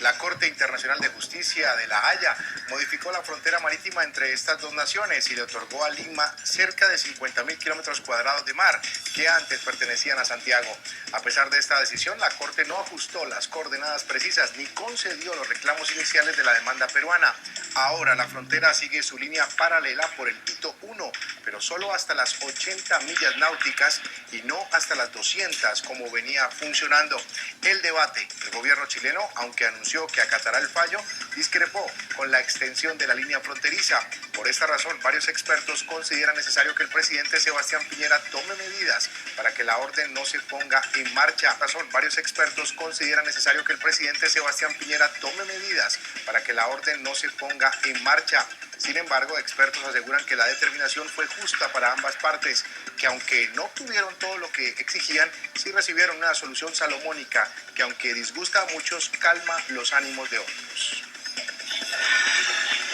La Corte Internacional de Justicia de La Haya modificó la frontera marítima entre estas dos naciones y le otorgó a Lima cerca de 50.000 kilómetros cuadrados de mar que antes pertenecían a Santiago. A pesar de esta decisión, la Corte no ajustó las coordenadas precisas ni concedió los reclamos iniciales de la demanda peruana. Ahora la frontera sigue su línea paralela por el hito 1, pero solo hasta las 80 millas náuticas y no hasta las 200 como venía funcionando. El debate, el gobierno chileno, aunque anunció que acatará el fallo, discrepó con la extensión de la línea fronteriza. Por esta razón, varios expertos consideran necesario que el presidente Sebastián Piñera tome medidas para que la orden no se ponga en marcha. Varios expertos consideran necesario que el presidente Sebastián Piñera tome medidas para que la orden no se ponga en marcha. Sin embargo, expertos aseguran que la determinación fue justa para ambas partes, que aunque no obtuvieron todo lo que exigían, sí recibieron una solución salomónica que, aunque disgusta a muchos, calma los ánimos de otros.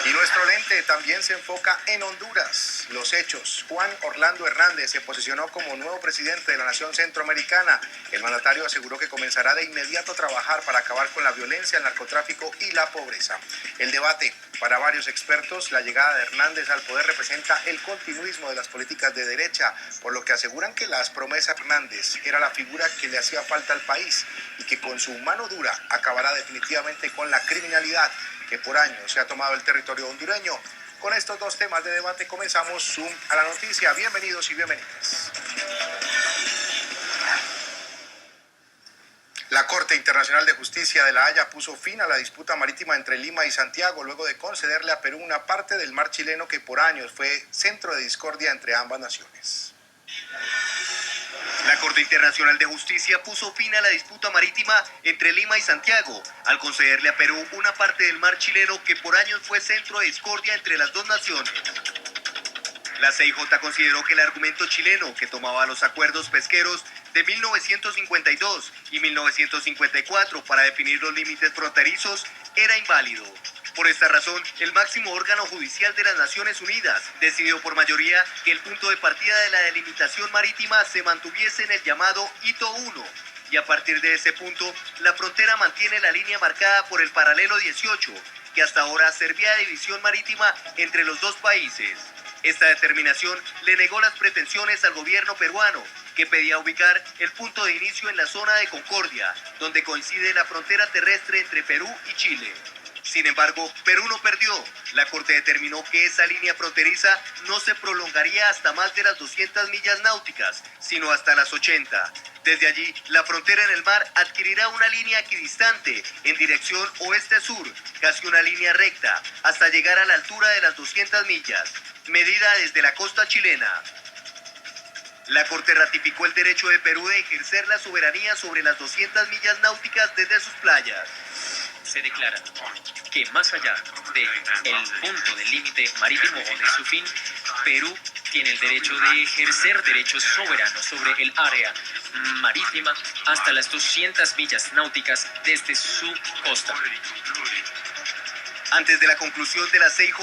Y nuestro lente también se enfoca en Honduras. Los hechos. Juan Orlando Hernández se posicionó como nuevo presidente de la nación centroamericana. El mandatario aseguró que comenzará de inmediato a trabajar para acabar con la violencia, el narcotráfico y la pobreza. El debate. Para varios expertos, la llegada de Hernández al poder representa el continuismo de las políticas de derecha, por lo que aseguran que las promesas de Hernández era la figura que le hacía falta al país y que con su mano dura acabará definitivamente con la criminalidad que por años se ha tomado el territorio hondureño. Con estos dos temas de debate comenzamos Zoom a la noticia. Bienvenidos y bienvenidas. La Corte Internacional de Justicia de La Haya puso fin a la disputa marítima entre Lima y Santiago luego de concederle a Perú una parte del mar chileno que por años fue centro de discordia entre ambas naciones. La Corte Internacional de Justicia puso fin a la disputa marítima entre Lima y Santiago al concederle a Perú una parte del mar chileno que por años fue centro de discordia entre las dos naciones. La CIJ consideró que el argumento chileno que tomaba los acuerdos pesqueros de 1952 y 1954 para definir los límites fronterizos era inválido. Por esta razón, el máximo órgano judicial de las Naciones Unidas decidió por mayoría que el punto de partida de la delimitación marítima se mantuviese en el llamado hito 1, y a partir de ese punto, la frontera mantiene la línea marcada por el paralelo 18, que hasta ahora servía de división marítima entre los dos países. Esta determinación le negó las pretensiones al gobierno peruano, que pedía ubicar el punto de inicio en la zona de Concordia, donde coincide la frontera terrestre entre Perú y Chile. Sin embargo, Perú no perdió. La Corte determinó que esa línea fronteriza no se prolongaría hasta más de las 200 millas náuticas, sino hasta las 80. Desde allí, la frontera en el mar adquirirá una línea equidistante en dirección oeste-sur, casi una línea recta, hasta llegar a la altura de las 200 millas, medida desde la costa chilena. La Corte ratificó el derecho de Perú de ejercer la soberanía sobre las 200 millas náuticas desde sus playas. Se declara que más allá del punto del límite marítimo o de su fin, Perú tiene el derecho de ejercer derechos soberanos sobre el área marítima hasta las 200 millas náuticas desde su costa. Antes de la conclusión de la CIJ,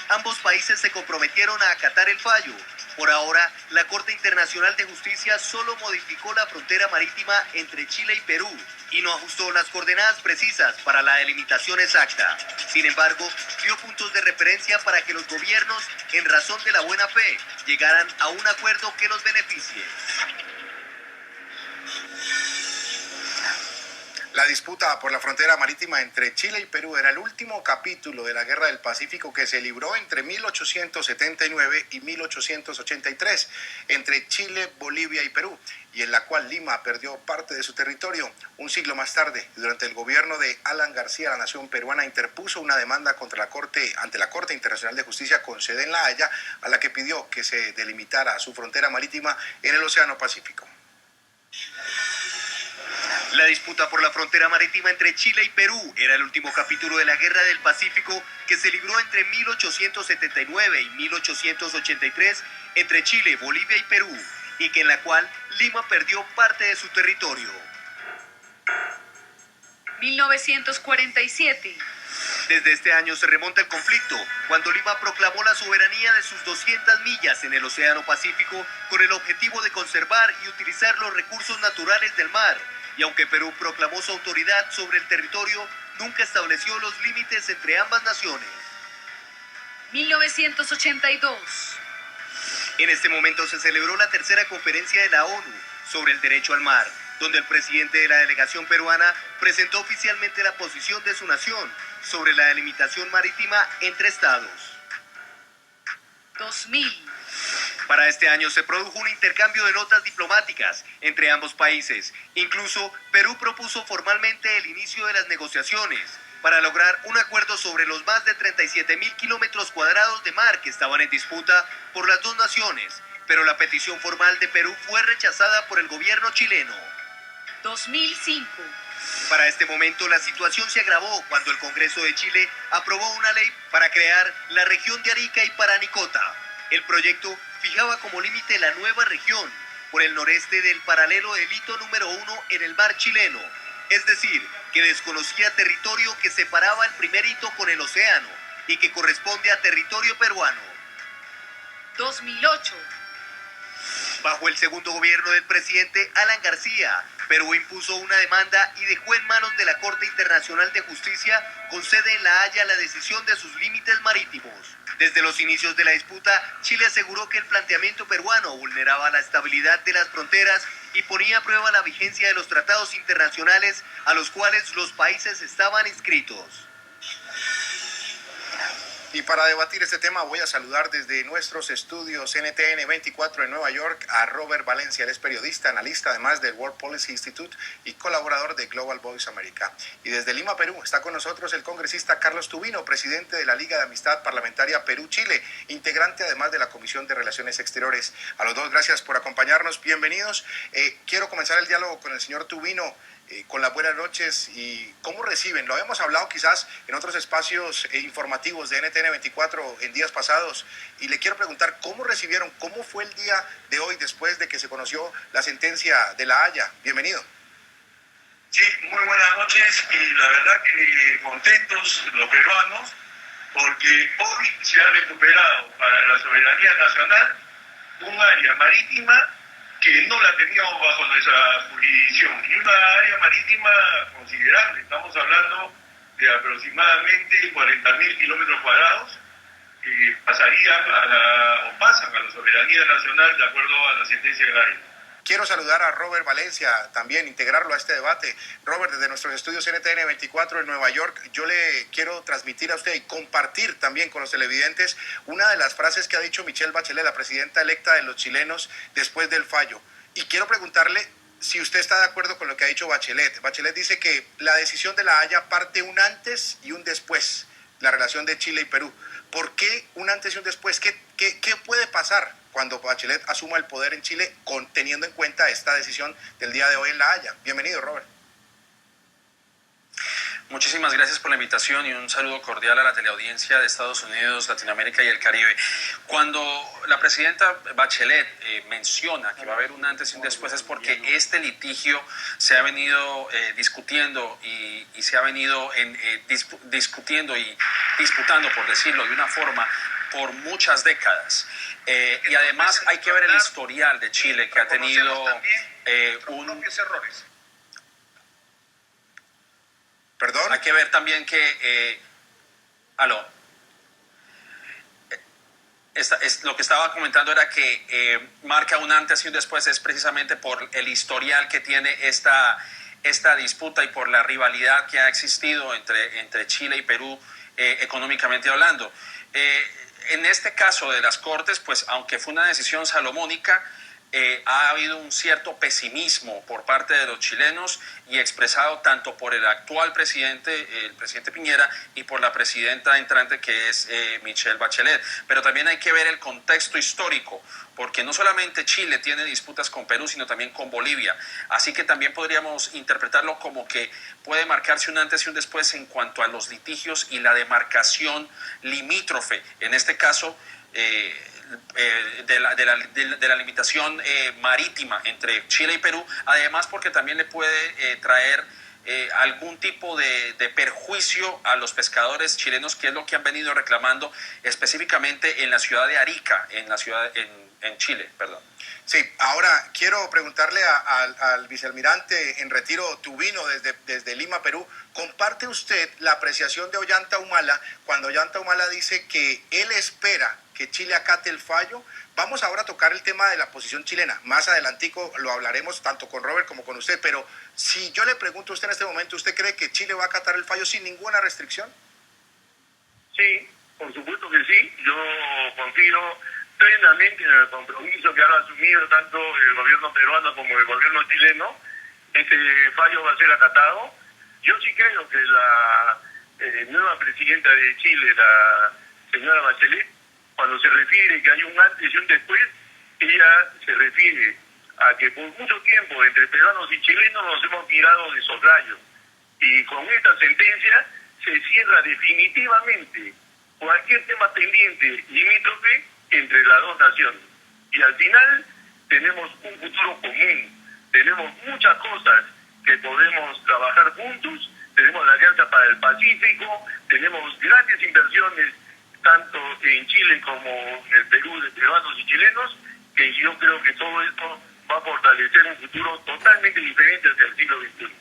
ambos países se comprometieron a acatar el fallo. Por ahora, la Corte Internacional de Justicia solo modificó la frontera marítima entre Chile y Perú y no ajustó las coordenadas precisas para la delimitación exacta. Sin embargo, dio puntos de referencia para que los gobiernos, en razón de la buena fe, llegaran a un acuerdo que los beneficie. La disputa por la frontera marítima entre Chile y Perú era el último capítulo de la Guerra del Pacífico que se libró entre 1879 y 1883 entre Chile, Bolivia y Perú, y en la cual Lima perdió parte de su territorio. Un siglo más tarde, durante el gobierno de Alan García, la nación peruana interpuso una demanda ante la Corte Internacional de Justicia con sede en La Haya, a la que pidió que se delimitara su frontera marítima en el Océano Pacífico. La disputa por la frontera marítima entre Chile y Perú era el último capítulo de la Guerra del Pacífico que se libró entre 1879 y 1883 entre Chile, Bolivia y Perú, y que en la cual Lima perdió parte de su territorio. 1947. Desde este año se remonta el conflicto, cuando Lima proclamó la soberanía de sus 200 millas en el Océano Pacífico con el objetivo de conservar y utilizar los recursos naturales del mar. Y aunque Perú proclamó su autoridad sobre el territorio, nunca estableció los límites entre ambas naciones. 1982. En este momento se celebró la tercera conferencia de la ONU sobre el derecho al mar, donde el presidente de la delegación peruana presentó oficialmente la posición de su nación sobre la delimitación marítima entre estados. 2000. Para este año se produjo un intercambio de notas diplomáticas entre ambos países. Incluso Perú propuso formalmente el inicio de las negociaciones para lograr un acuerdo sobre los más de 37.000 kilómetros cuadrados de mar que estaban en disputa por las dos naciones, pero la petición formal de Perú fue rechazada por el gobierno chileno. 2005. Para este momento la situación se agravó cuando el Congreso de Chile aprobó una ley para crear la región de Arica y Paranicota. El proyecto fijaba como límite la nueva región por el noreste del paralelo del hito número 1 en el mar chileno, es decir, que desconocía territorio que separaba el primer hito con el océano y que corresponde a territorio peruano. 2008. Bajo el segundo gobierno del presidente Alan García, Perú impuso una demanda y dejó en manos de la Corte Internacional de Justicia, con sede en La Haya, la decisión de sus límites marítimos. Desde los inicios de la disputa, Chile aseguró que el planteamiento peruano vulneraba la estabilidad de las fronteras y ponía a prueba la vigencia de los tratados internacionales a los cuales los países estaban inscritos. Y para debatir este tema voy a saludar desde nuestros estudios NTN 24 en Nueva York a Robert Valencia. Él es periodista, analista además del World Policy Institute y colaborador de Global Voice America. Y desde Lima, Perú, está con nosotros el congresista Carlos Tubino, presidente de la Liga de Amistad Parlamentaria Perú-Chile, integrante además de la Comisión de Relaciones Exteriores. A los dos, gracias por acompañarnos, bienvenidos. Quiero comenzar el diálogo con el señor Tubino. Con las buenas noches y cómo reciben. Lo habíamos hablado quizás en otros espacios informativos de NTN 24 en días pasados y le quiero preguntar cómo recibieron, cómo fue el día de hoy después de que se conoció la sentencia de La Haya. Bienvenido. Sí, muy buenas noches y la verdad que contentos los peruanos porque hoy se ha recuperado para la soberanía nacional un área marítima que no la teníamos bajo nuestra jurisdicción, y una área marítima considerable. Estamos hablando de aproximadamente 40.000 kilómetros cuadrados que pasarían o pasan a la soberanía nacional de acuerdo a la sentencia de La Haya. Quiero saludar a Robert Valencia, también integrarlo a este debate. Robert, desde nuestros estudios NTN 24 en Nueva York, yo le quiero transmitir a usted y compartir también con los televidentes una de las frases que ha dicho Michelle Bachelet, la presidenta electa de los chilenos, después del fallo. Y quiero preguntarle si usted está de acuerdo con lo que ha dicho Bachelet. Bachelet dice que la decisión de La Haya parte un antes y un después, la relación de Chile y Perú. ¿Por qué un antes y un después? ¿Qué puede pasar cuando Bachelet asuma el poder en Chile teniendo en cuenta esta decisión del día de hoy en La Haya? Bienvenido, Robert. Muchísimas gracias por la invitación y un saludo cordial a la teleaudiencia de Estados Unidos, Latinoamérica y el Caribe. Cuando la presidenta Bachelet menciona que va a haber un antes y un después es porque este litigio se ha venido discutiendo y se ha venido discutiendo y disputando, por decirlo de una forma, por muchas décadas. Y además hay que ver el historial de Chile, que ha tenido errores. ¿Perdón? Hay que ver también que... lo que estaba comentando era que marca un antes y un después es precisamente por el historial que tiene esta disputa y por la rivalidad que ha existido entre Chile y Perú económicamente hablando. En este caso de las Cortes, pues aunque fue una decisión salomónica, ha habido un cierto pesimismo por parte de los chilenos y expresado tanto por el actual presidente, el presidente Piñera, y por la presidenta entrante que es Michelle Bachelet. Pero también hay que ver el contexto histórico, porque no solamente Chile tiene disputas con Perú, sino también con Bolivia. Así que también podríamos interpretarlo como que puede marcarse un antes y un después en cuanto a los litigios y la demarcación limítrofe, en este caso de la limitación marítima entre Chile y Perú, además porque también le puede traer algún tipo de perjuicio a los pescadores chilenos, que es lo que han venido reclamando específicamente en la ciudad de Arica, en Chile, perdón. Sí, ahora quiero preguntarle al vicealmirante en retiro Tubino desde Lima, Perú. ¿Comparte usted la apreciación de Ollanta Humala cuando Ollanta Humala dice que él espera que Chile acate el fallo? Vamos ahora a tocar el tema de la posición chilena. Más adelantico lo hablaremos tanto con Robert como con usted, pero si yo le pregunto a usted en este momento, ¿usted cree que Chile va a acatar el fallo sin ninguna restricción? Sí, por supuesto que sí. Yo confío plenamente en el compromiso que han asumido tanto el gobierno peruano como el gobierno chileno. Este fallo va a ser acatado. Yo sí creo que la nueva presidenta de Chile, la señora Bachelet, cuando se refiere que hay un antes y un después, ella se refiere a que por mucho tiempo entre peruanos y chilenos nos hemos mirado de soslayo. Y con esta sentencia se cierra definitivamente cualquier tema pendiente limítrofe entre las dos naciones. Y al final tenemos un futuro común, tenemos muchas cosas que podemos trabajar juntos, tenemos la Alianza para el Pacífico, tenemos grandes inversiones tanto en Chile como en el Perú de peruanos y chilenos, que yo creo que todo esto va a fortalecer un futuro totalmente diferente hacia el siglo XXI.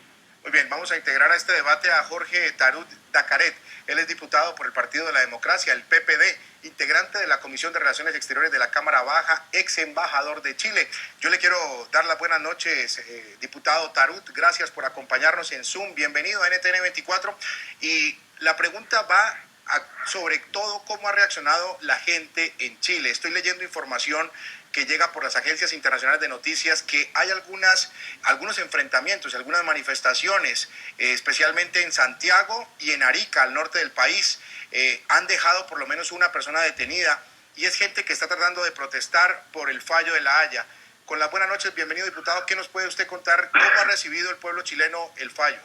Muy bien, vamos a integrar a este debate a Jorge Tarut Dacaret. Él es diputado por el Partido de la Democracia, el PPD, integrante de la Comisión de Relaciones Exteriores de la Cámara Baja, ex embajador de Chile. Yo le quiero dar las buenas noches, diputado Tarut. Gracias por acompañarnos en Zoom. Bienvenido a NTN 24. Y la pregunta va sobre todo cómo ha reaccionado la gente en Chile. Estoy leyendo información que llega por las agencias internacionales de noticias que hay algunos enfrentamientos, algunas manifestaciones, especialmente en Santiago y en Arica, al norte del país. Han dejado por lo menos una persona detenida y es gente que está tratando de protestar por el fallo de La Haya. Con las buenas noches, bienvenido, diputado. ¿Qué nos puede usted contar? ¿Cómo ha recibido el pueblo chileno el fallo?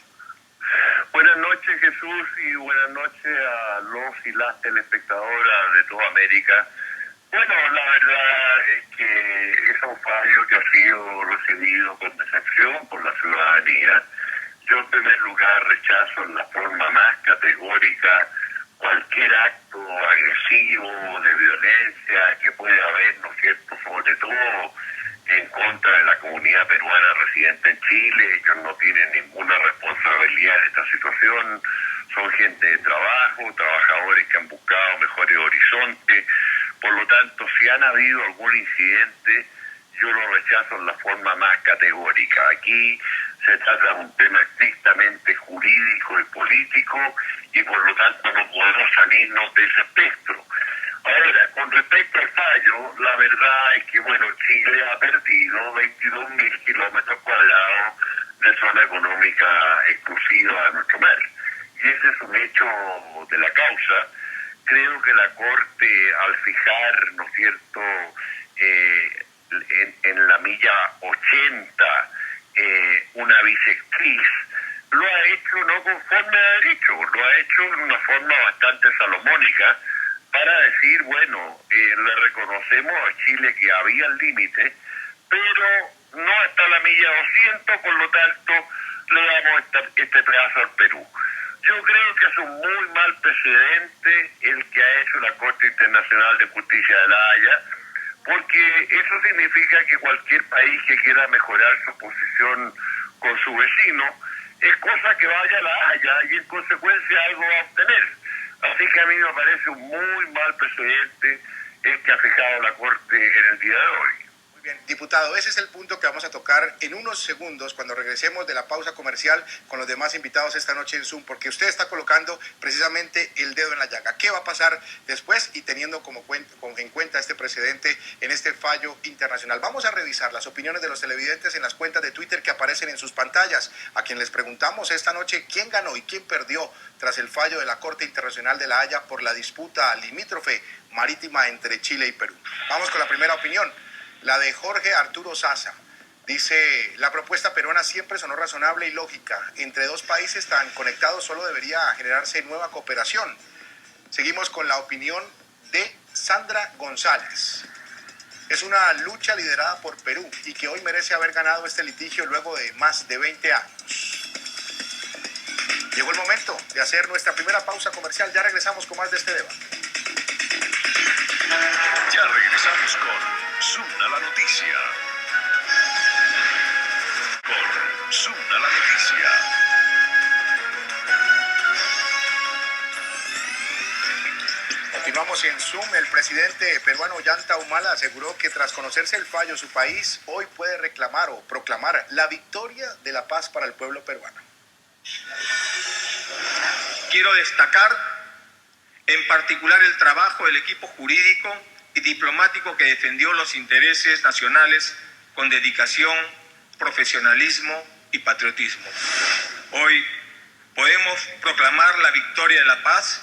Buenas noches, Jesús, y buenas noches a los y las telespectadoras de toda América. Bueno, la verdad es que es un fallo que ha sido recibido con decepción por la ciudadanía. Yo, en primer lugar, rechazo en la forma más categórica cualquier acto agresivo de violencia que pueda haber, ¿no es cierto?, sobre todo en contra de la comunidad peruana residente en Chile. Ellos no tienen ninguna responsabilidad en esta situación, son gente de trabajo, trabajadores que han buscado mejores horizontes. Por lo tanto, si han habido algún incidente, yo lo rechazo en la forma más categórica. Aquí se trata de un tema estrictamente jurídico y político y por lo tanto no podemos salirnos de ese espectro. Ahora, con respecto al fallo, la verdad es que, bueno, Chile ha perdido 22.000 kilómetros cuadrados de zona económica exclusiva de nuestro mar. Y ese es un hecho de la causa. Creo que la Corte, al fijar, ¿no es cierto?, en la milla 80, una bisectriz, lo ha hecho no conforme a derecho, lo ha hecho de una forma bastante salomónica, para decir, bueno, le reconocemos a Chile que había el límite, pero no hasta la milla 200, por lo tanto, le damos este pedazo al Perú. Yo creo que es un muy mal precedente el que ha hecho la Corte Internacional de Justicia de La Haya, porque eso significa que cualquier país que quiera mejorar su posición con su vecino, es cosa que vaya a La Haya y en consecuencia algo va a obtener. Así que a mí me parece un muy mal precedente el que ha fijado la Corte en el día de hoy. Muy bien, diputado, ese es el punto que vamos a tocar en unos segundos cuando regresemos de la pausa comercial con los demás invitados esta noche en Zoom, porque usted está colocando precisamente el dedo en la llaga. ¿Qué va a pasar después? Y teniendo en cuenta este precedente en este fallo internacional. Vamos a revisar las opiniones de los televidentes en las cuentas de Twitter que aparecen en sus pantallas, a quien les preguntamos esta noche quién ganó y quién perdió tras el fallo de la Corte Internacional de La Haya por la disputa limítrofe marítima entre Chile y Perú. Vamos con la primera opinión. La de Jorge Arturo Sasa. Dice, la propuesta peruana siempre sonó razonable y lógica. Entre dos países tan conectados solo debería generarse nueva cooperación. Seguimos con la opinión de Sandra González. Es una lucha liderada por Perú y que hoy merece haber ganado este litigio luego de más de 20 años. Llegó el momento de hacer nuestra primera pausa comercial. Ya regresamos con más de este debate. Ya regresamos con Zoom a la noticia. Con Zoom a la noticia. Continuamos en Zoom. El presidente peruano Ollanta Humala aseguró que tras conocerse el fallo, su país hoy puede reclamar o proclamar la victoria de la paz para el pueblo peruano. Quiero destacar en particular el trabajo del equipo jurídico y diplomático que defendió los intereses nacionales con dedicación, profesionalismo y patriotismo. Hoy podemos proclamar la victoria de la paz,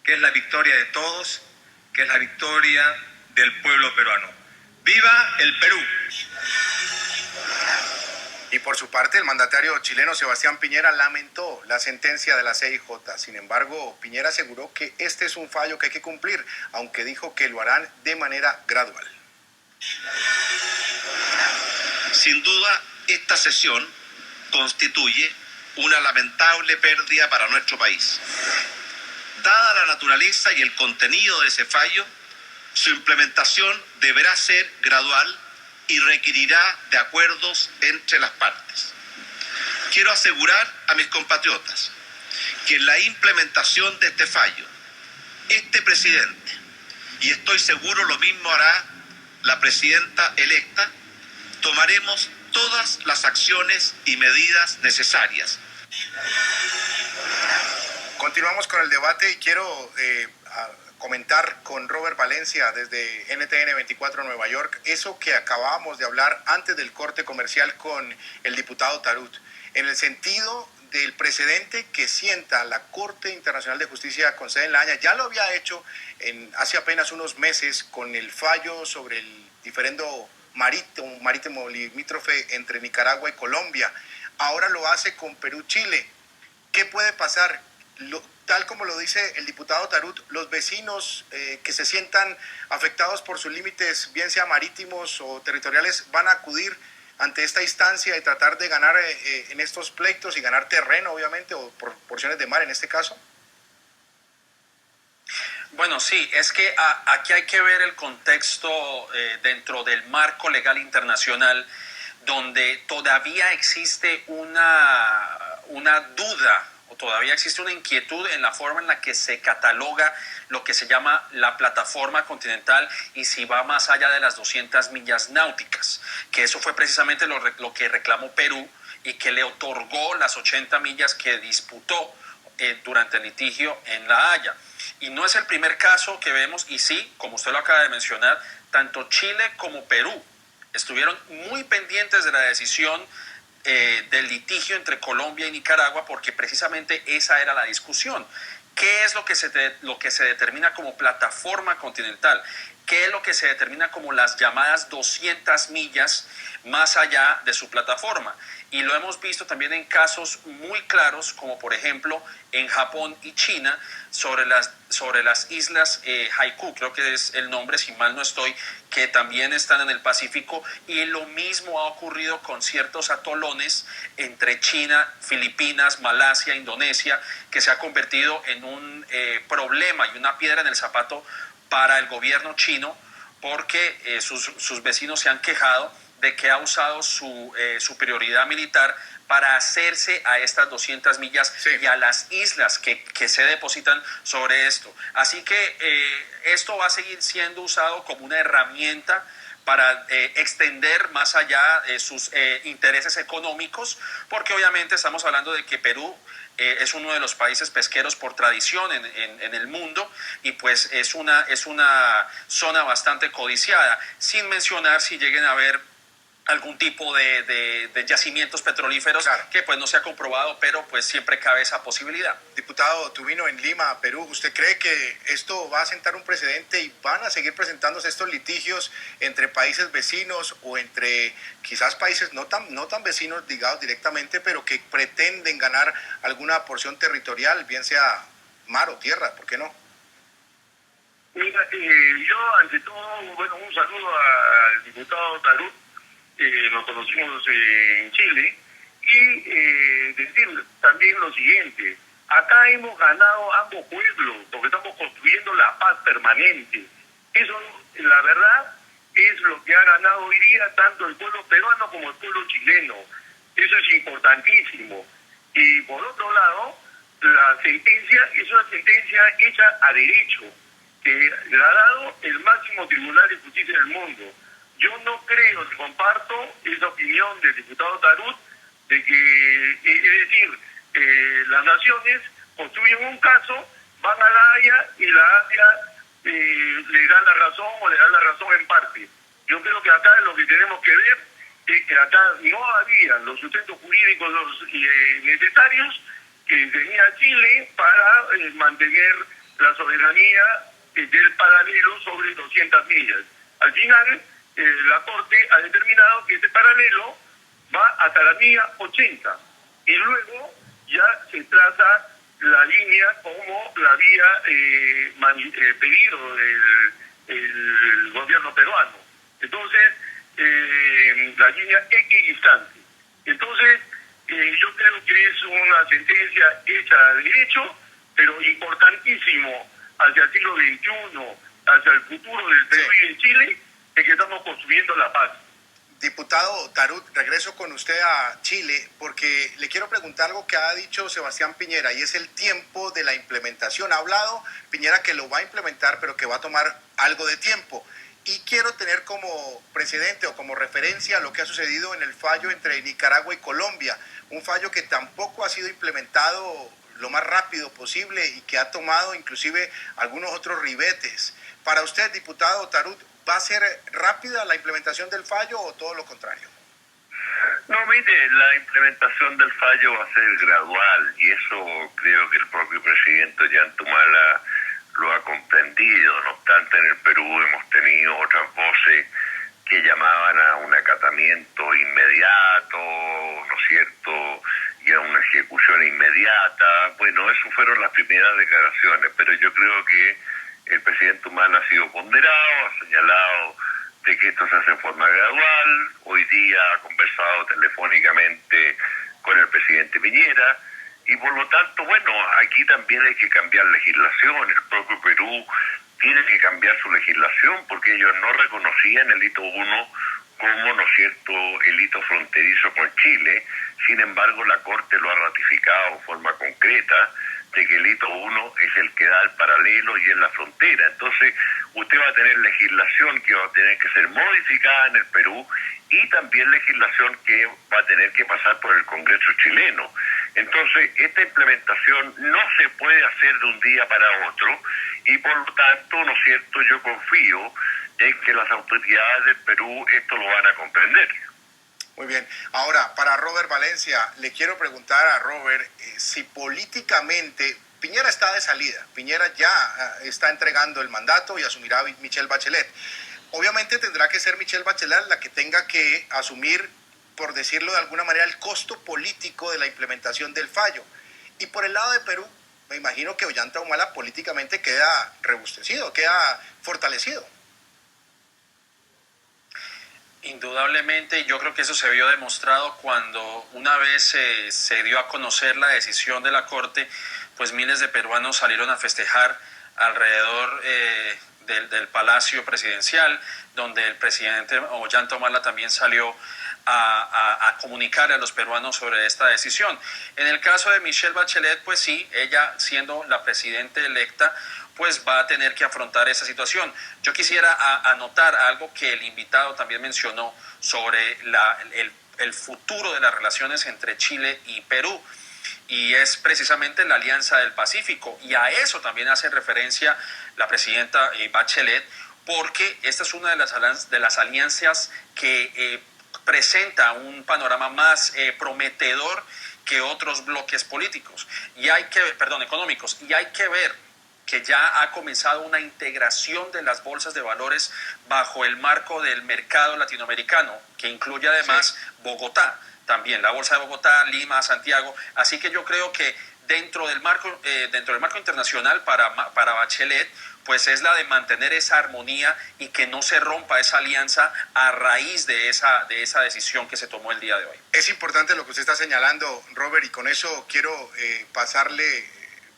que es la victoria de todos, que es la victoria del pueblo peruano. ¡Viva el Perú! Y por su parte, el mandatario chileno Sebastián Piñera lamentó la sentencia de la CIJ. Sin embargo, Piñera aseguró que este es un fallo que hay que cumplir, aunque dijo que lo harán de manera gradual. Sin duda, esta sesión constituye una lamentable pérdida para nuestro país. Dada la naturaleza y el contenido de ese fallo, su implementación deberá ser gradual y requerirá de acuerdos entre las partes. Quiero asegurar a mis compatriotas que en la implementación de este fallo, este presidente, y estoy seguro lo mismo hará la presidenta electa, tomaremos todas las acciones y medidas necesarias. Continuamos con el debate y quiero comentar con Robert Valencia desde NTN 24 Nueva York eso que acabábamos de hablar antes del corte comercial con el diputado Tarut, en el sentido del precedente que sienta la Corte Internacional de Justicia con sede en La Haya. Ya lo había hecho hace apenas unos meses con el fallo sobre el diferendo marítimo limítrofe entre Nicaragua y Colombia. Ahora lo hace con Perú-Chile. ¿Qué puede pasar? Tal como lo dice el diputado Tarut, los vecinos que se sientan afectados por sus límites, bien sea marítimos o territoriales, van a acudir ante esta instancia y tratar de ganar en estos pleitos y ganar terreno, obviamente, o por porciones de mar en este caso. Bueno, sí, es que aquí hay que ver el contexto dentro del marco legal internacional, donde todavía existe una duda, o todavía existe una inquietud en la forma en la que se cataloga lo que se llama la plataforma continental y si va más allá de las 200 millas náuticas, que eso fue precisamente lo que reclamó Perú y que le otorgó las 80 millas que disputó durante el litigio en La Haya. Y no es el primer caso que vemos, y sí, como usted lo acaba de mencionar, tanto Chile como Perú estuvieron muy pendientes de la decisión del litigio entre Colombia y Nicaragua, porque precisamente esa era la discusión. ¿Qué es lo que se determina como plataforma continental? ¿Qué es lo que se determina como las llamadas 200 millas más allá de su plataforma? Y lo hemos visto también en casos muy claros, como por ejemplo en Japón y China, sobre las islas Haiku, creo que es el nombre, si mal no estoy, que también están en el Pacífico, y lo mismo ha ocurrido con ciertos atolones entre China, Filipinas, Malasia, Indonesia, que se ha convertido en un problema y una piedra en el zapato para el gobierno chino, porque sus vecinos se han quejado de que ha usado su superioridad militar para hacerse a estas 200 millas y a las islas que se depositan sobre esto. Así que esto va a seguir siendo usado como una herramienta para extender más allá sus intereses económicos, porque obviamente estamos hablando de que Perú es uno de los países pesqueros por tradición en el mundo, y pues es una zona bastante codiciada, sin mencionar si lleguen a haber algún tipo de yacimientos petrolíferos, claro, que pues no se ha comprobado, pero pues siempre cabe esa posibilidad. Diputado Tubino, en Lima, Perú, ¿usted cree que esto va a sentar un precedente y van a seguir presentándose estos litigios entre países vecinos o entre quizás países no tan vecinos ligados directamente, pero que pretenden ganar alguna porción territorial, bien sea mar o tierra? ¿Por qué no? Mira, yo ante todo, bueno, un saludo al diputado Tarut. Nos conocimos en Chile Y decir también lo siguiente, acá hemos ganado ambos pueblos, porque estamos construyendo la paz permanente. Eso, la verdad, es lo que ha ganado hoy día tanto el pueblo peruano como el pueblo chileno. Eso es importantísimo. Y por otro lado, la sentencia es una sentencia hecha a derecho, que le ha dado el máximo tribunal de justicia del mundo. Yo no creo ni comparto esa opinión del diputado Tarut, de que, es decir, las naciones construyen un caso, van a La Haya y La Haya le da la razón o le da la razón en parte. Yo creo que acá lo que tenemos que ver es que acá no había los sustentos jurídicos necesarios que tenía Chile para mantener la soberanía del paralelo sobre 200 millas. Al final, la Corte ha determinado que ese paralelo va hasta la milla 80 y luego ya se traza la línea como la había pedido el gobierno peruano. Entonces, la línea equidistante. Entonces, yo creo que es una sentencia hecha a derecho, pero importantísimo hacia el siglo XXI, hacia el futuro del Perú y de Chile, es que estamos construyendo la paz. Diputado Tarut, regreso con usted a Chile porque le quiero preguntar algo que ha dicho Sebastián Piñera y es el tiempo de la implementación. Ha hablado Piñera que lo va a implementar, pero que va a tomar algo de tiempo. Y quiero tener como precedente o como referencia lo que ha sucedido en el fallo entre Nicaragua y Colombia, un fallo que tampoco ha sido implementado lo más rápido posible y que ha tomado inclusive algunos otros ribetes. Para usted, diputado Tarut, ¿va a ser rápida la implementación del fallo o todo lo contrario? No, mire, la implementación del fallo va a ser gradual y eso creo que el propio presidente Ollanta lo ha comprendido. No obstante, en el Perú hemos tenido otras voces que llamaban a un acatamiento inmediato, ¿no es cierto?, y a una ejecución inmediata. Bueno, esas fueron las primeras declaraciones, pero yo creo que el presidente Humala ha sido ponderado, ha señalado de que esto se hace en forma gradual. Hoy día ha conversado telefónicamente con el presidente Piñera y por lo tanto, bueno, aquí también hay que cambiar legislación. El propio Perú tiene que cambiar su legislación porque ellos no reconocían el hito 1 como, ¿no es cierto?, el hito fronterizo con Chile. Sin embargo, la Corte lo ha ratificado en forma concreta de que el hito 1 es el que da el paralelo y es la frontera. Entonces, usted va a tener legislación que va a tener que ser modificada en el Perú y también legislación que va a tener que pasar por el Congreso chileno. Entonces, esta implementación no se puede hacer de un día para otro y por lo tanto, ¿no es cierto?, yo confío en que las autoridades del Perú esto lo van a comprender. Muy bien. Ahora, para Robert Valencia, le quiero preguntar a Robert si políticamente Piñera está de salida. Piñera ya está entregando el mandato y asumirá Michelle Bachelet. Obviamente tendrá que ser Michelle Bachelet la que tenga que asumir, por decirlo de alguna manera, el costo político de la implementación del fallo. Y por el lado de Perú, me imagino que Ollanta Humala políticamente queda robustecido, queda fortalecido. Indudablemente, yo creo que eso se vio demostrado cuando una vez se dio a conocer la decisión de la Corte, pues miles de peruanos salieron a festejar alrededor del Palacio Presidencial, donde el presidente Ollanta Humala también salió a comunicar a los peruanos sobre esta decisión. En el caso de Michelle Bachelet, pues sí, ella siendo la presidenta electa, pues va a tener que afrontar esa situación. Yo quisiera anotar algo que el invitado también mencionó sobre el futuro de las relaciones entre Chile y Perú, y es precisamente la Alianza del Pacífico, y a eso también hace referencia la presidenta Bachelet, porque esta es una de las alianzas que presenta un panorama más prometedor que otros bloques políticos, económicos, y hay que ver que ya ha comenzado una integración de las bolsas de valores bajo el marco del mercado latinoamericano, que incluye además Bogotá, también la bolsa de Bogotá, Lima, Santiago. Así que yo creo que dentro del marco internacional para Bachelet, pues es la de mantener esa armonía y que no se rompa esa alianza a raíz de esa decisión que se tomó el día de hoy. Es importante lo que usted está señalando, Robert, y con eso quiero pasarle,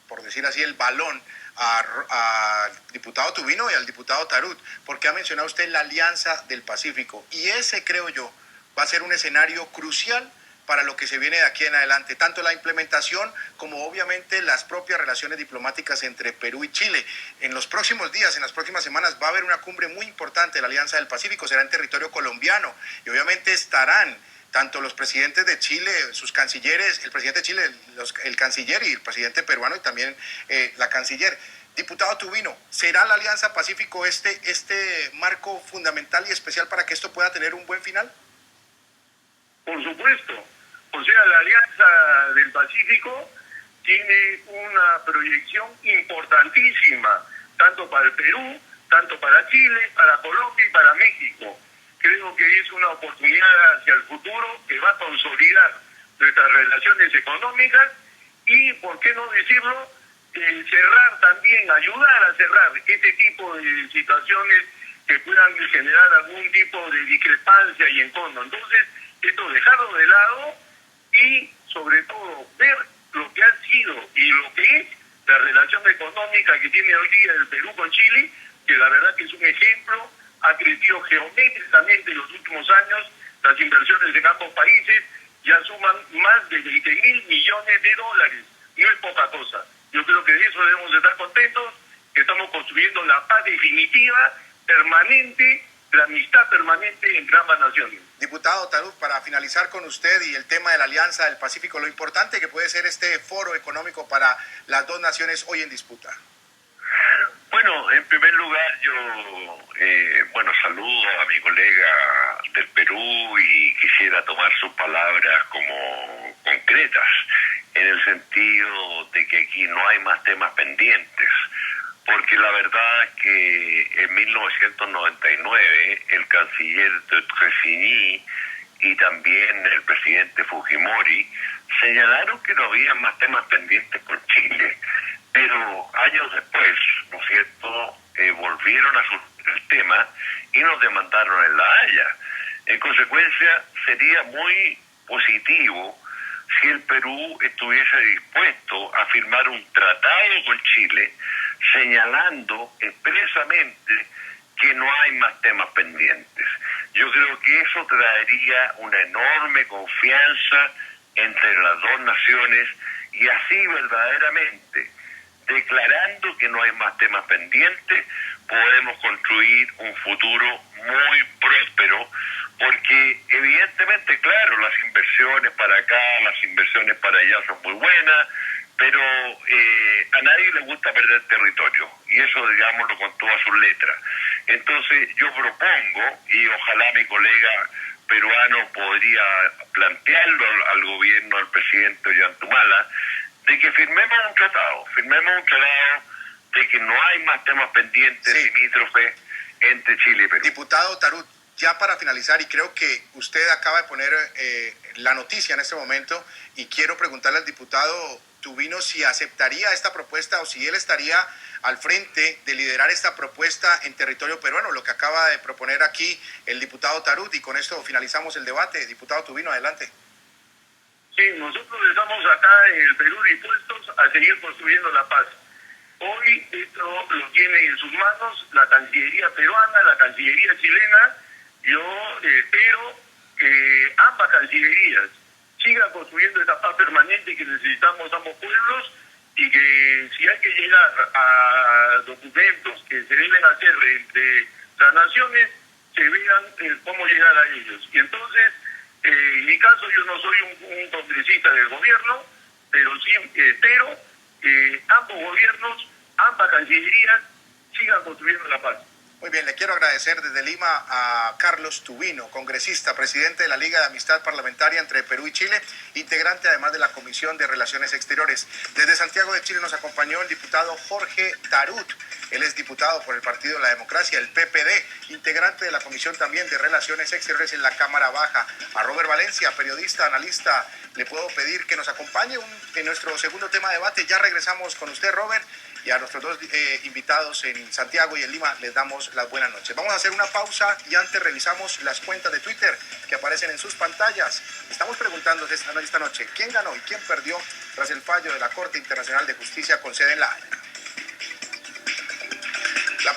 por decir así, el balón al diputado Tubino y al diputado Tarut, porque ha mencionado usted la Alianza del Pacífico, y ese, creo yo, va a ser un escenario crucial para lo que se viene de aquí en adelante, tanto la implementación como obviamente las propias relaciones diplomáticas entre Perú y Chile. En los próximos días, en las próximas semanas, va a haber una cumbre muy importante de la Alianza del Pacífico, será en territorio colombiano, y obviamente estarán tanto los presidentes de Chile, sus cancilleres, el presidente de Chile, el canciller, y el presidente peruano, y también la canciller. Diputado Tubino, ¿será la Alianza Pacífico este marco fundamental y especial para que esto pueda tener un buen final? Por supuesto. O sea, la Alianza del Pacífico tiene una proyección importantísima, tanto para el Perú, tanto para Chile, para Colombia y para México. Creo que es una oportunidad hacia el futuro que va a consolidar nuestras relaciones económicas y, por qué no decirlo, cerrar también, ayudar a cerrar este tipo de situaciones que puedan generar algún tipo de discrepancia y encono. Entonces, esto dejarlo de lado y, sobre todo, ver lo que ha sido y lo que es la relación económica que tiene hoy día el Perú con Chile, que la verdad que es un ejemplo, ha crecido geométricamente en los últimos años, las inversiones de ambos países ya suman más de 20.000 millones de dólares, no es poca cosa. Yo creo que de eso debemos estar contentos, que estamos construyendo la paz definitiva, permanente, la amistad permanente entre ambas naciones. Diputado Tarut, para finalizar con usted y el tema de la Alianza del Pacífico, lo importante que puede ser este foro económico para las dos naciones hoy en disputa. Bueno, en primer lugar yo saludo a mi colega del Perú y quisiera tomar sus palabras como concretas, en el sentido de que aquí no hay más temas pendientes, porque la verdad es que en 1999 el canciller de Tresini y también el presidente Fujimori señalaron que no había más temas pendientes con Chile, pero años después, ¿no es cierto?, volvieron a surgir el tema y nos demandaron en La Haya. En consecuencia, sería muy positivo si el Perú estuviese dispuesto a firmar un tratado con Chile señalando expresamente que no hay más temas pendientes. Yo creo que eso traería una enorme confianza entre las dos naciones y así verdaderamente, declarando que no hay más temas pendientes, podemos construir un futuro muy próspero, porque evidentemente, claro, las inversiones para acá, las inversiones para allá son muy buenas, pero a nadie le gusta perder territorio, y eso digámoslo con todas sus letras. Entonces yo propongo, y ojalá mi colega peruano podría plantearlo al gobierno, al presidente Ollantumala, de que firmemos un tratado de que no hay más temas pendientes limítrofes entre Chile y Perú. Diputado Tarut, ya para finalizar, y creo que usted acaba de poner la noticia en este momento, y quiero preguntarle al diputado Tubino si aceptaría esta propuesta o si él estaría al frente de liderar esta propuesta en territorio peruano, lo que acaba de proponer aquí el diputado Tarut, y con esto finalizamos el debate. Diputado Tubino, adelante. Sí, nosotros estamos acá en el Perú dispuestos a seguir construyendo la paz. Hoy esto lo tiene en sus manos la Cancillería peruana, la Cancillería chilena. Yo espero que ambas cancillerías sigan construyendo esta paz permanente que necesitamos ambos pueblos, y que si hay que llegar a documentos que se deben hacer entre las naciones, se vean cómo llegar a ellos. Y entonces, en mi caso, yo no soy un congresista del gobierno, pero sí espero que ambos gobiernos, ambas cancillerías, sigan construyendo la paz. Muy bien, le quiero agradecer desde Lima a Carlos Tubino, congresista, presidente de la Liga de Amistad Parlamentaria entre Perú y Chile, integrante además de la Comisión de Relaciones Exteriores. Desde Santiago de Chile nos acompañó el diputado Jorge Tarut. Él es diputado por el Partido de la Democracia, el PPD, integrante de la Comisión también de Relaciones Exteriores en la Cámara Baja. A Robert Valencia, periodista, analista, le puedo pedir que nos acompañe en nuestro segundo tema de debate. Ya regresamos con usted, Robert, Y a nuestros dos invitados en Santiago y en Lima les damos las buenas noches. Vamos a hacer una pausa y antes revisamos las cuentas de Twitter que aparecen en sus pantallas. Estamos preguntando esta noche quién ganó y quién perdió tras el fallo de la Corte Internacional de Justicia con sede en La Haya. La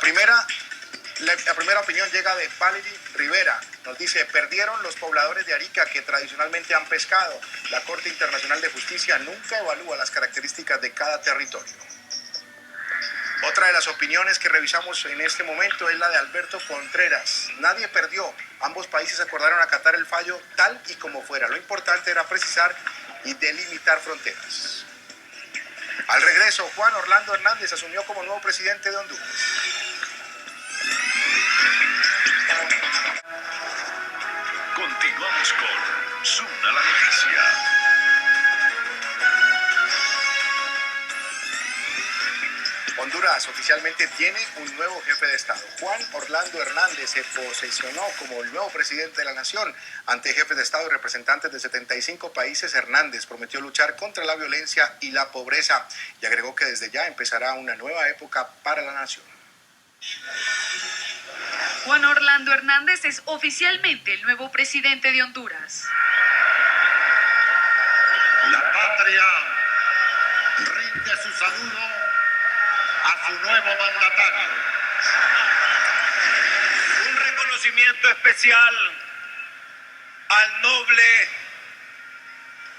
primera opinión llega de Valerie Rivera. Nos dice, perdieron los pobladores de Arica que tradicionalmente han pescado. La Corte Internacional de Justicia nunca evalúa las características de cada territorio. Otra de las opiniones que revisamos en este momento es la de Alberto Contreras. Nadie perdió. Ambos países acordaron acatar el fallo tal y como fuera. Lo importante era precisar y delimitar fronteras. Al regreso, Juan Orlando Hernández asumió como nuevo presidente de Honduras. Continuamos con Zoom a la noticia. Honduras oficialmente tiene un nuevo jefe de Estado. Juan Orlando Hernández se posesionó como el nuevo presidente de la nación. Ante jefes de Estado y representantes de 75 países, Hernández prometió luchar contra la violencia y la pobreza y agregó que desde ya empezará una nueva época para la nación. Juan Orlando Hernández es oficialmente el nuevo presidente de Honduras. La patria rinde su saludo a su nuevo mandatario. Un reconocimiento especial al noble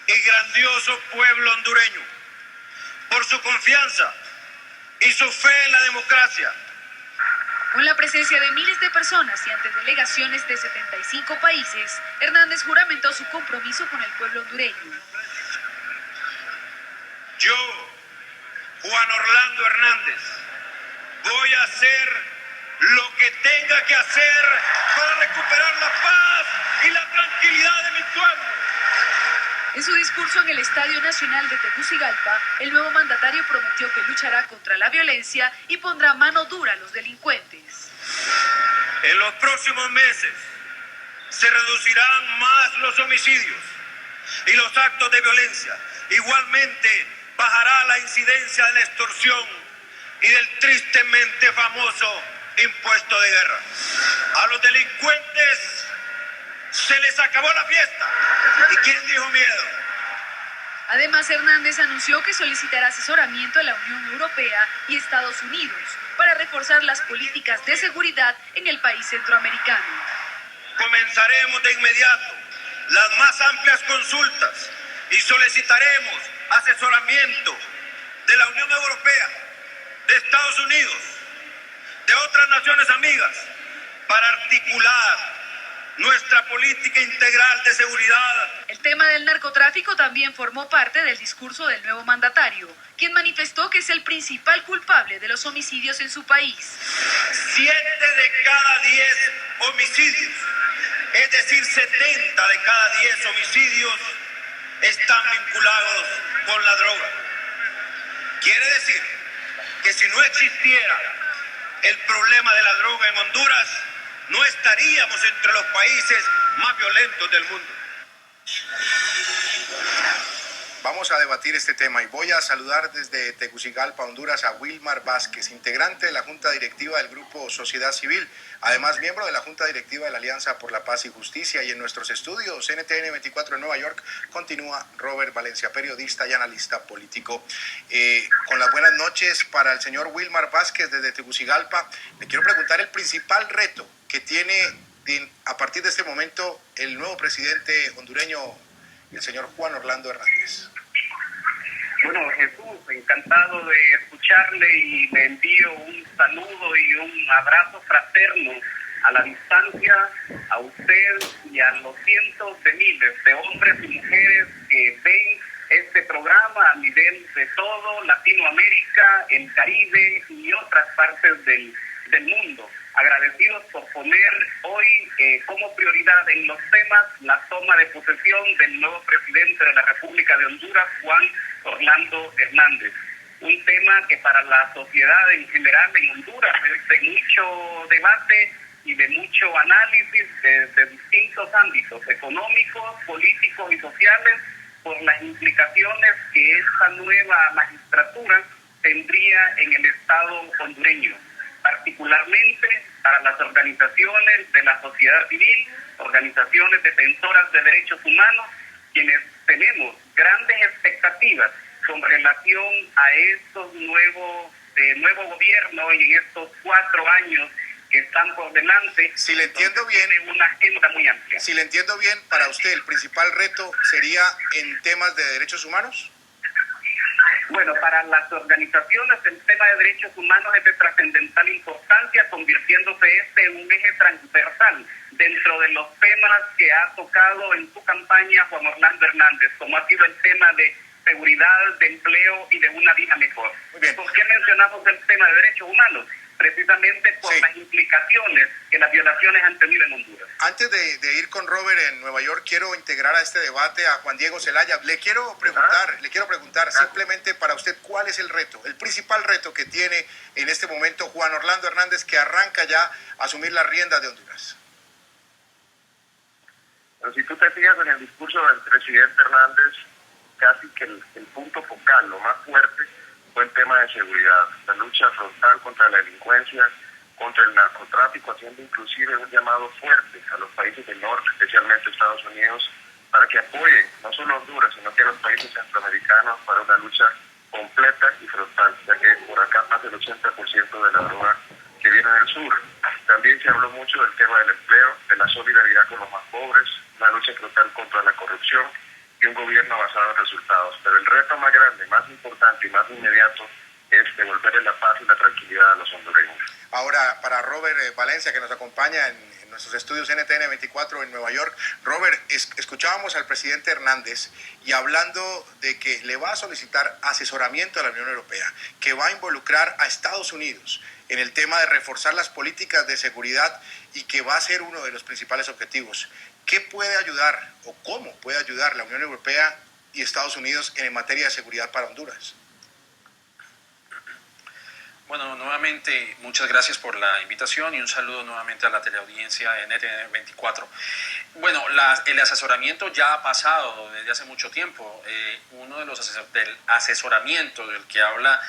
y grandioso pueblo hondureño por su confianza y su fe en la democracia. Con la presencia de miles de personas y ante delegaciones de 75 países, Hernández juramentó su compromiso con el pueblo hondureño. Yo, Juan Orlando Hernández, voy a hacer lo que tenga que hacer para recuperar la paz y la tranquilidad de mi pueblo. En su discurso en el Estadio Nacional de Tegucigalpa, el nuevo mandatario prometió que luchará contra la violencia y pondrá mano dura a los delincuentes. En los próximos meses se reducirán más los homicidios y los actos de violencia. Igualmente bajará la incidencia de la extorsión y del tristemente famoso impuesto de guerra. A los delincuentes se les acabó la fiesta. ¿Y quién dijo miedo? Además, Hernández anunció que solicitará asesoramiento a la Unión Europea y Estados Unidos para reforzar las políticas de seguridad en el país centroamericano. Comenzaremos de inmediato las más amplias consultas y solicitaremos asesoramiento de la Unión Europea, de Estados Unidos, de otras naciones amigas, para articular nuestra política integral de seguridad. El tema del narcotráfico también formó parte del discurso del nuevo mandatario, quien manifestó que es el principal culpable de los homicidios en su país. 7 de cada 10 homicidios, es decir, 70 de cada 10 homicidios están vinculados con la droga. Quiere decir que si no existiera el problema de la droga en Honduras, no estaríamos entre los países más violentos del mundo. Vamos a debatir este tema y voy a saludar desde Tegucigalpa, Honduras, a Wilmar Vázquez, integrante de la Junta Directiva del Grupo Sociedad Civil, además miembro de la Junta Directiva de la Alianza por la Paz y Justicia. Y en nuestros estudios NTN 24 en Nueva York continúa Robert Valencia, periodista y analista político. Con las buenas noches para el señor Wilmar Vázquez desde Tegucigalpa. Le quiero preguntar el principal reto que tiene a partir de este momento el nuevo presidente hondureño, el señor Juan Orlando Hernández. Bueno, Jesús, encantado de escucharle y le envío un saludo y un abrazo fraterno a la distancia a usted y a los cientos de miles de hombres y mujeres que ven este programa a nivel de todo Latinoamérica, el Caribe y otras partes del mundo. Agradecidos por poner hoy como prioridad en los temas la toma de posesión del nuevo presidente de la República de Honduras, Juan Orlando Hernández. Un tema que para la sociedad en general en Honduras es de mucho debate y de mucho análisis de distintos ámbitos económicos, políticos y sociales por las implicaciones que esta nueva magistratura tendría en el Estado hondureño, particularmente para las organizaciones de la sociedad civil, organizaciones defensoras de derechos humanos, quienes tenemos grandes expectativas con relación a estos nuevo gobierno y en estos 4 años que están por delante. Si le entiendo bien, tiene una agenda muy amplia. Si le entiendo bien, para usted el principal reto sería en temas de derechos humanos. Bueno, para las organizaciones el tema de derechos humanos es de trascendental importancia, convirtiéndose en un eje transversal dentro de los temas que ha tocado en su campaña Juan Orlando Hernández, como ha sido el tema de seguridad, de empleo y de una vida mejor. ¿Por qué mencionamos el tema de derechos humanos? Precisamente por las implicaciones que las violaciones han tenido en Honduras. Antes de ir con Robert en Nueva York, quiero integrar a este debate a Juan Diego Zelaya. Le quiero preguntar simplemente para usted, ¿cuál es el reto, el principal reto que tiene en este momento Juan Orlando Hernández, que arranca ya a asumir las riendas de Honduras? Pero si tú te fijas en el discurso del presidente Hernández, casi que el punto focal, lo más fuerte, fue el tema de seguridad, la lucha frontal contra la delincuencia, contra el narcotráfico, haciendo inclusive un llamado fuerte a los países del norte, especialmente Estados Unidos, para que apoyen no solo a Honduras, sino que a los países centroamericanos para una lucha completa y frontal, ya que por acá pasa el 80% de la droga que viene del sur. También se habló mucho del tema del empleo, de la solidaridad con los más pobres, una lucha frontal contra la corrupción y un gobierno basado en resultados. Pero el reto más grande, más importante y más inmediato es devolverle la paz y la tranquilidad a los hondureños. Ahora, para Robert Valencia, que nos acompaña en nuestros estudios NTN 24 en Nueva York. Robert, escuchábamos al presidente Hernández y hablando de que le va a solicitar asesoramiento a la Unión Europea, que va a involucrar a Estados Unidos en el tema de reforzar las políticas de seguridad y que va a ser uno de los principales objetivos. ¿Qué puede ayudar o cómo puede ayudar la Unión Europea y Estados Unidos en materia de seguridad para Honduras? Bueno, nuevamente muchas gracias por la invitación y un saludo nuevamente a la teleaudiencia de NTN 24. Bueno, el asesoramiento ya ha pasado desde hace mucho tiempo. Uno de los del asesoramiento del que habla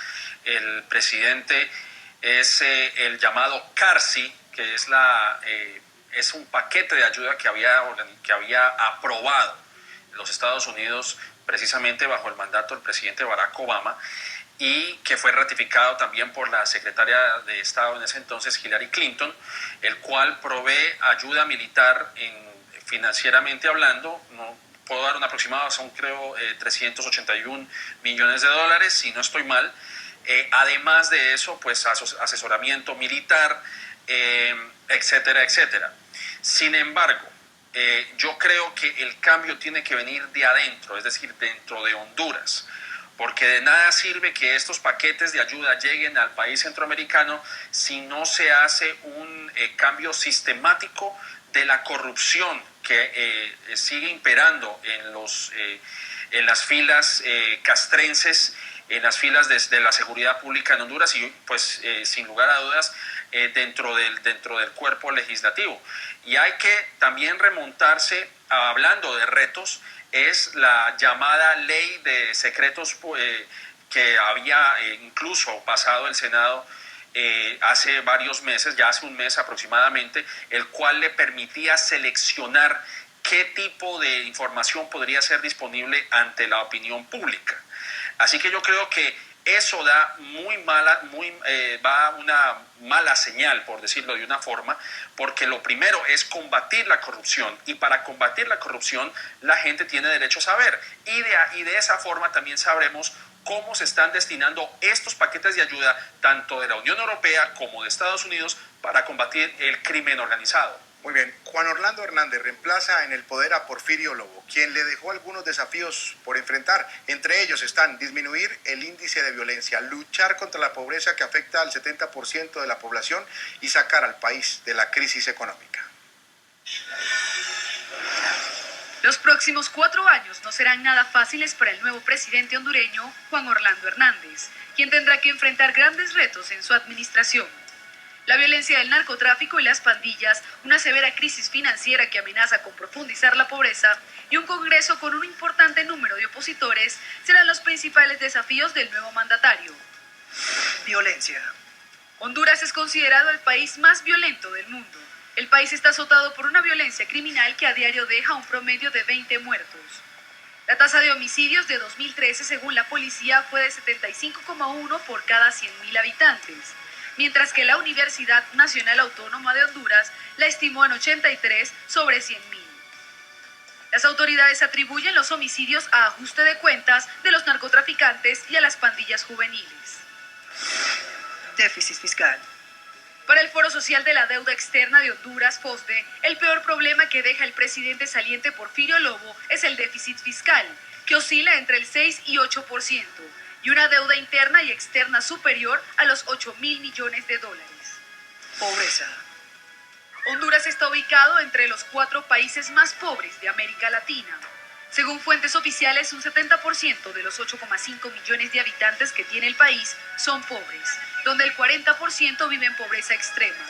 el presidente es el llamado CARSI, que es un paquete de ayuda que había aprobado los Estados Unidos precisamente bajo el mandato del presidente Barack Obama, y que fue ratificado también por la secretaria de Estado en ese entonces, Hillary Clinton, el cual provee ayuda militar financieramente hablando. No puedo dar un aproximado, son creo 381 millones de dólares, si no estoy mal. Además de eso, pues asesoramiento militar, etcétera, etcétera. Sin embargo, yo creo que el cambio tiene que venir de adentro, es decir, dentro de Honduras, porque de nada sirve que estos paquetes de ayuda lleguen al país centroamericano si no se hace un cambio sistemático de la corrupción que sigue imperando en las filas castrenses, en las filas de la seguridad pública en Honduras y pues sin lugar a dudas dentro del cuerpo legislativo. Y hay que también remontarse, hablando de retos, es la llamada ley de secretos que había incluso pasado el Senado hace varios meses, ya hace un mes aproximadamente, el cual le permitía seleccionar qué tipo de información podría ser disponible ante la opinión pública. Así que yo creo que eso da va una mala señal, por decirlo de una forma, porque lo primero es combatir la corrupción, y para combatir la corrupción la gente tiene derecho a saber, y de esa forma también sabremos cómo se están destinando estos paquetes de ayuda tanto de la Unión Europea como de Estados Unidos para combatir el crimen organizado. Muy bien, Juan Orlando Hernández reemplaza en el poder a Porfirio Lobo, quien le dejó algunos desafíos por enfrentar. Entre ellos están disminuir el índice de violencia, luchar contra la pobreza que afecta al 70% de la población y sacar al país de la crisis económica. Los próximos 4 años no serán nada fáciles para el nuevo presidente hondureño, Juan Orlando Hernández, quien tendrá que enfrentar grandes retos en su administración. La violencia del narcotráfico y las pandillas, una severa crisis financiera que amenaza con profundizar la pobreza y un Congreso con un importante número de opositores serán los principales desafíos del nuevo mandatario. Violencia. Honduras es considerado el país más violento del mundo. El país está azotado por una violencia criminal que a diario deja un promedio de 20 muertos. La tasa de homicidios de 2013, según la policía, fue de 75,1 por cada 100.000 habitantes, mientras que la Universidad Nacional Autónoma de Honduras la estimó en 83 sobre 100.000. Las autoridades atribuyen los homicidios a ajuste de cuentas de los narcotraficantes y a las pandillas juveniles. Déficit fiscal. Para el Foro Social de la Deuda Externa de Honduras, FOSDE, el peor problema que deja el presidente saliente Porfirio Lobo es el déficit fiscal, que oscila entre el 6 y 8%, y una deuda interna y externa superior a los 8.000 millones de dólares. Pobreza. Honduras está ubicado entre los 4 países más pobres de América Latina. Según fuentes oficiales, un 70% de los 8,5 millones de habitantes que tiene el país son pobres, donde el 40% vive en pobreza extrema.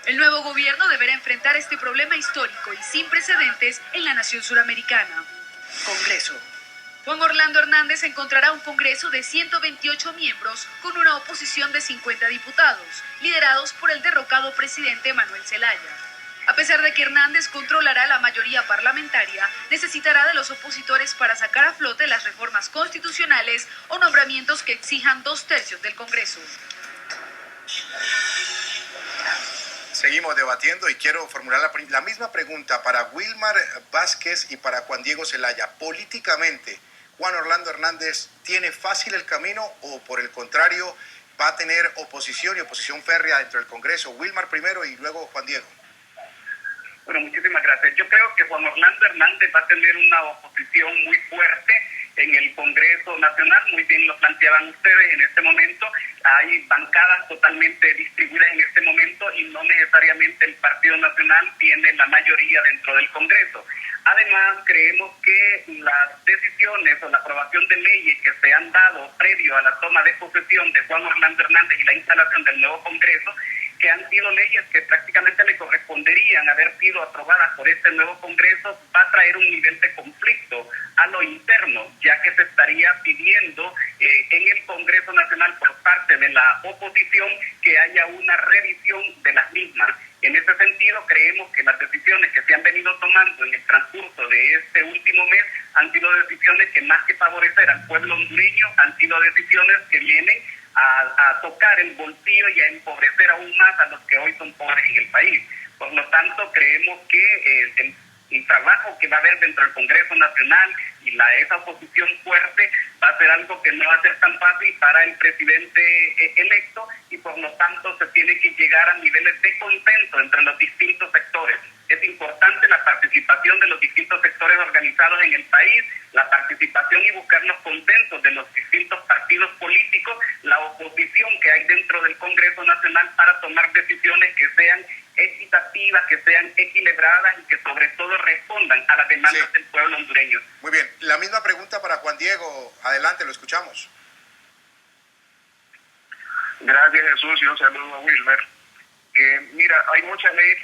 El nuevo gobierno deberá enfrentar este problema histórico y sin precedentes en la nación suramericana. Congreso. Juan Orlando Hernández encontrará un Congreso de 128 miembros con una oposición de 50 diputados, liderados por el derrocado presidente Manuel Zelaya. A pesar de que Hernández controlará la mayoría parlamentaria, necesitará de los opositores para sacar a flote las reformas constitucionales o nombramientos que exijan 2/3 del Congreso. Seguimos debatiendo y quiero formular la misma pregunta para Wilmar Vázquez y para Juan Diego Zelaya. Políticamente, ¿Juan Orlando Hernández tiene fácil el camino o por el contrario va a tener oposición y oposición férrea dentro del Congreso? Wilmar primero y luego Juan Diego. Bueno, muchísimas gracias. Yo creo que Juan Orlando Hernández va a tener una oposición muy fuerte en el Congreso Nacional. Muy bien lo planteaban ustedes. En este momento hay bancadas totalmente distribuidas en este momento y no necesariamente el Partido Nacional tiene la mayoría dentro del Congreso. Además, creemos que las decisiones o la aprobación de leyes que se han dado previo a la toma de posesión de Juan Orlando Hernández y la instalación del nuevo Congreso, que han sido leyes que prácticamente le corresponderían haber sido aprobadas por este nuevo Congreso, va a traer un nivel de conflicto a lo interno, ya que se estaría pidiendo en el Congreso Nacional por parte de la oposición que haya una revisión de las mismas. En ese sentido, creemos que las decisiones que se han venido tomando en el transcurso de este último mes han sido decisiones que más que favorecer al pueblo hondureño, han sido decisiones que vienen a tocar el bolsillo y a empobrecer aún más a los que hoy son pobres en el país. Por lo tanto, creemos que el trabajo que va a haber dentro del Congreso Nacional y esa oposición fuerte va a ser algo que no va a ser tan fácil para el presidente electo y por lo tanto se tiene que llegar a niveles de consenso entre los distintos sectores. Es importante la participación de los distintos sectores organizados en el país, la participación y buscar los consensos de los distintos partidos políticos, la oposición que hay dentro del Congreso Nacional para tomar decisiones que sean equitativas, que sean equilibradas y que sobre todo respondan a las demandas del pueblo hondureño. Muy bien, la misma pregunta para Juan Diego. Adelante, lo escuchamos. Gracias, Jesús, y un saludo a Wilmer. Mira, hay muchas leyes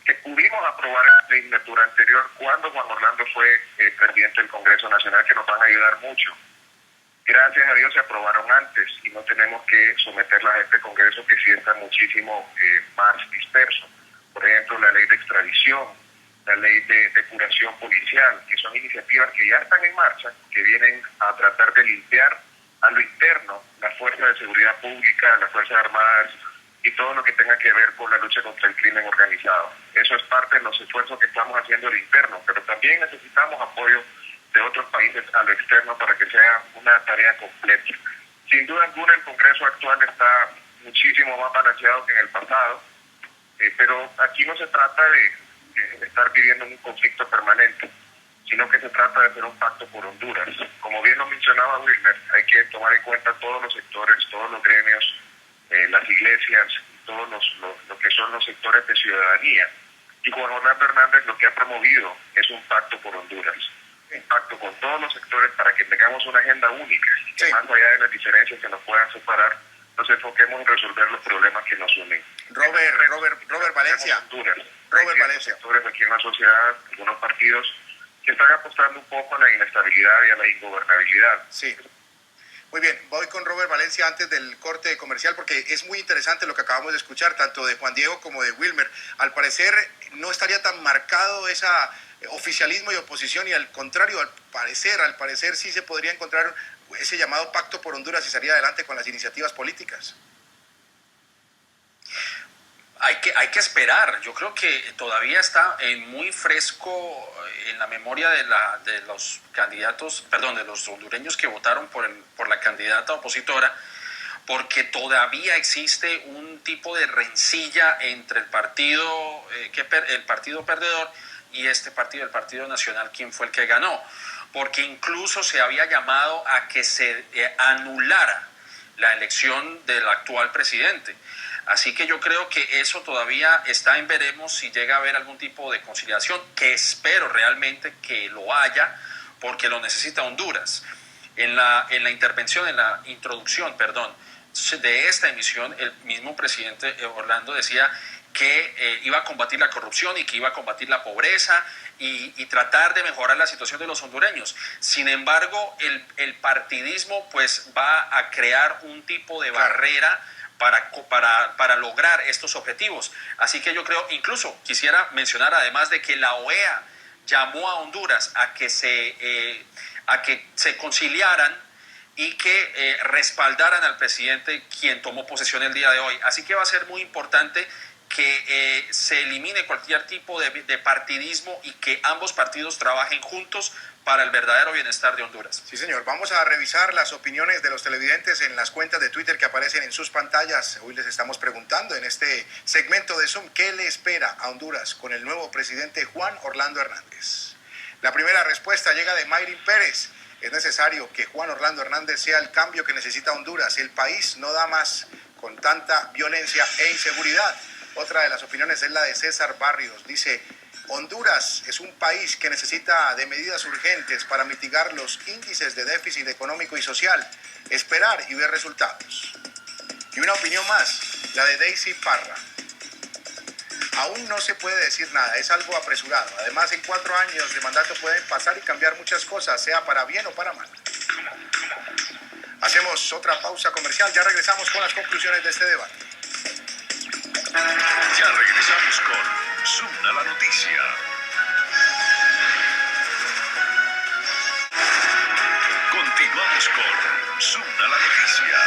que pudimos aprobar en la legislatura anterior cuando Juan Orlando fue presidente del Congreso Nacional que nos van a ayudar mucho. Gracias a Dios se aprobaron antes y no tenemos que someterlas a este Congreso que sí está muchísimo más disperso. Por ejemplo, la ley de extradición, la ley de depuración policial, que son iniciativas que ya están en marcha, que vienen a tratar de limpiar a lo interno la Fuerza de Seguridad Pública, las Fuerzas Armadas y todo lo que tenga que ver con la lucha contra el crimen organizado. Eso es parte de los esfuerzos que estamos haciendo al interno, pero también necesitamos apoyo de otros países a lo externo para que sea una tarea completa. Sin duda alguna el Congreso actual está muchísimo más balanceado que en el pasado, pero aquí no se trata de estar viviendo un conflicto permanente, sino que se trata de hacer un pacto por Honduras. Como bien lo mencionaba Wilmer, hay que tomar en cuenta todos los sectores, todos los gremios, las iglesias, todos lo que son los sectores de ciudadanía. Y Juan Orlando Hernández lo que ha promovido es un pacto por Honduras, un pacto con todos los sectores para que tengamos una agenda única, que más allá de las diferencias que nos puedan separar, nos enfoquemos en resolver los problemas que nos unen. Robert Valencia. Honduras. Robert Valencia. Sectores aquí en la sociedad, algunos partidos que están apostando un poco a la inestabilidad y a la ingobernabilidad. Sí. Muy bien, voy con Robert Valencia antes del corte comercial porque es muy interesante lo que acabamos de escuchar, tanto de Juan Diego como de Wilmer. Al parecer no estaría tan marcado ese oficialismo y oposición y al contrario, al parecer sí se podría encontrar ese llamado pacto por Honduras y salir adelante con las iniciativas políticas. Hay que esperar. Yo creo que todavía está muy fresco en la memoria de los candidatos, perdón, de los hondureños que votaron por la candidata opositora, porque todavía existe un tipo de rencilla entre el partido perdedor y este partido, el Partido Nacional, quien fue el que ganó, porque incluso se había llamado a que se anulara la elección del actual presidente. Así que yo creo que eso todavía está en veremos si llega a haber algún tipo de conciliación, que espero realmente que lo haya, porque lo necesita Honduras. En la introducción, de esta emisión, el mismo presidente Orlando decía que iba a combatir la corrupción y que iba a combatir la pobreza y tratar de mejorar la situación de los hondureños. Sin embargo, el partidismo pues va a crear un tipo de barrera para lograr estos objetivos. Así que yo creo, incluso quisiera mencionar, además de que la OEA llamó a Honduras a que se conciliaran y que respaldaran al presidente quien tomó posesión el día de hoy. Así que va a ser muy importante que se elimine cualquier tipo de partidismo y que ambos partidos trabajen juntos para el verdadero bienestar de Honduras. Sí, señor. Vamos a revisar las opiniones de los televidentes en las cuentas de Twitter que aparecen en sus pantallas. Hoy les estamos preguntando en este segmento de Zoom, ¿qué le espera a Honduras con el nuevo presidente Juan Orlando Hernández? La primera respuesta llega de Mayrin Pérez. Es necesario que Juan Orlando Hernández sea el cambio que necesita Honduras. El país no da más con tanta violencia e inseguridad. Otra de las opiniones es la de César Barrios. Dice: Honduras es un país que necesita de medidas urgentes para mitigar los índices de déficit económico y social, esperar y ver resultados. Y una opinión más, la de Daisy Parra. Aún no se puede decir nada, es algo apresurado. Además, en 4 años de mandato pueden pasar y cambiar muchas cosas, sea para bien o para mal. Hacemos otra pausa comercial, ya regresamos con las conclusiones de este debate. Ya regresamos con Zoom a la noticia. Continuamos con Zoom a la noticia.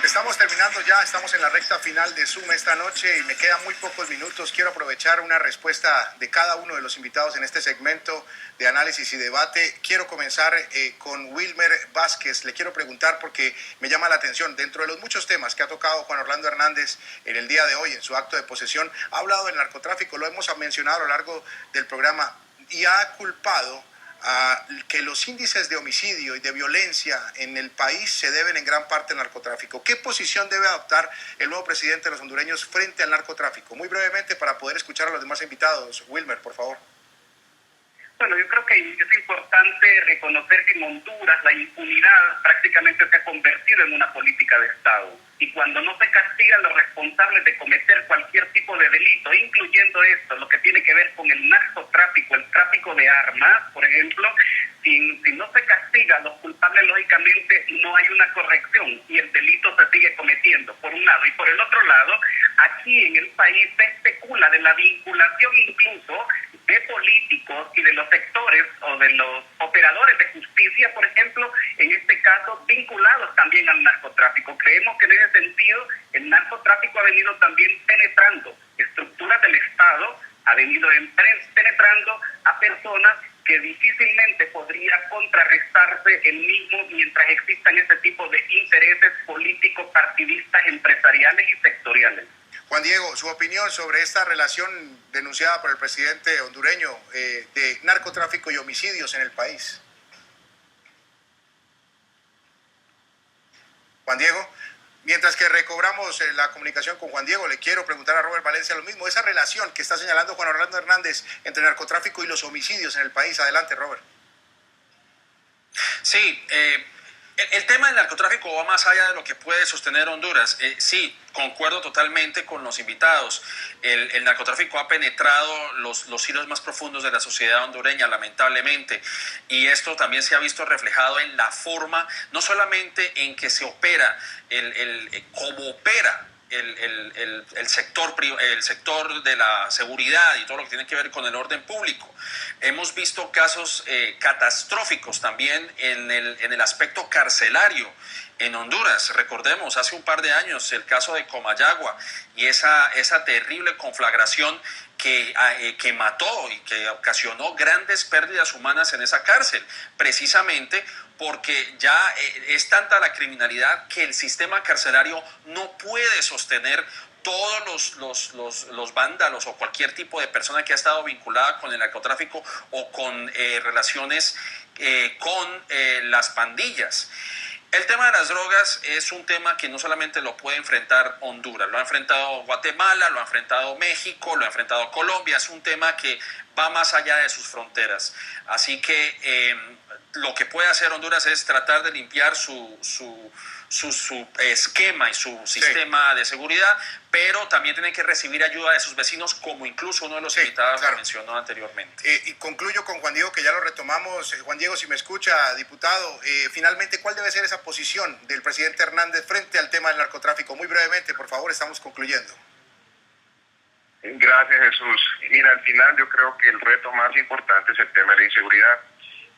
Estamos terminando ya, estamos en la recta final de Zoom esta noche y me quedan muy pocos minutos. Quiero aprovechar una respuesta de cada uno de los invitados en este segmento de análisis y debate. Quiero comenzar con Wilmer Vázquez. Le quiero preguntar porque me llama la atención. Dentro de los muchos temas que ha tocado Juan Orlando Hernández en el día de hoy, en su acto de posesión, ha hablado del narcotráfico, lo hemos mencionado a lo largo del programa y ha culpado a que los índices de homicidio y de violencia en el país se deben en gran parte al narcotráfico. ¿Qué posición debe adoptar el nuevo presidente de los hondureños frente al narcotráfico? Muy brevemente para poder escuchar a los demás invitados. Wilmer, por favor. Bueno, yo creo que es importante reconocer que en Honduras la impunidad prácticamente se ha convertido en una política de Estado. Y cuando no se castigan los responsables de cometer cualquier tipo de delito, incluyendo esto, lo que tiene que ver con el narcotráfico, el tráfico de armas, por ejemplo, si no se castiga a los culpables, lógicamente no hay una corrección y el delito se sigue cometiendo, por un lado. Y por el otro lado, aquí en el país se especula de la vinculación incluso de políticos y de los sectores o de los operadores de justicia, por ejemplo, en este caso, vinculados también al narcotráfico. Creemos que en ese sentido el narcotráfico ha venido también penetrando estructuras del Estado, ha venido penetrando a personas que difícilmente podría contrarrestarse el mismo mientras existan ese tipo de intereses políticos, partidistas, empresariales y sectoriales. Juan Diego, su opinión sobre esta relación denunciada por el presidente hondureño de narcotráfico y homicidios en el país. Juan Diego, mientras que recobramos la comunicación con Juan Diego, le quiero preguntar a Robert Valencia lo mismo, esa relación que está señalando Juan Orlando Hernández entre el narcotráfico y los homicidios en el país. Adelante, Robert. Sí, El tema del narcotráfico va más allá de lo que puede sostener Honduras. Sí, concuerdo totalmente con los invitados. El narcotráfico ha penetrado los hilos más profundos de la sociedad hondureña, lamentablemente. Y esto también se ha visto reflejado en la forma, no solamente en que se opera, cómo opera el sector de la seguridad y todo lo que tiene que ver con el orden público. Hemos visto casos catastróficos también en el aspecto carcelario en Honduras. Recordemos, hace un par de años el caso de Comayagua y esa terrible conflagración que mató y que ocasionó grandes pérdidas humanas en esa cárcel, precisamente porque ya es tanta la criminalidad que el sistema carcelario no puede sostener todos los vándalos o cualquier tipo de persona que ha estado vinculada con el narcotráfico o con relaciones con las pandillas. El tema de las drogas es un tema que no solamente lo puede enfrentar Honduras, lo ha enfrentado Guatemala, lo ha enfrentado México, lo ha enfrentado Colombia, es un tema que va más allá de sus fronteras. Así que lo que puede hacer Honduras es tratar de limpiar su esquema y su sistema de seguridad, pero también tiene que recibir ayuda de sus vecinos, como incluso uno de los invitados lo mencionó anteriormente. Y concluyo con Juan Diego, que ya lo retomamos. Juan Diego, si me escucha, diputado, finalmente, ¿cuál debe ser esa posición del presidente Hernández frente al tema del narcotráfico? Muy brevemente, por favor, estamos concluyendo. Gracias, Jesús. Mira, al final yo creo que el reto más importante es el tema de la inseguridad.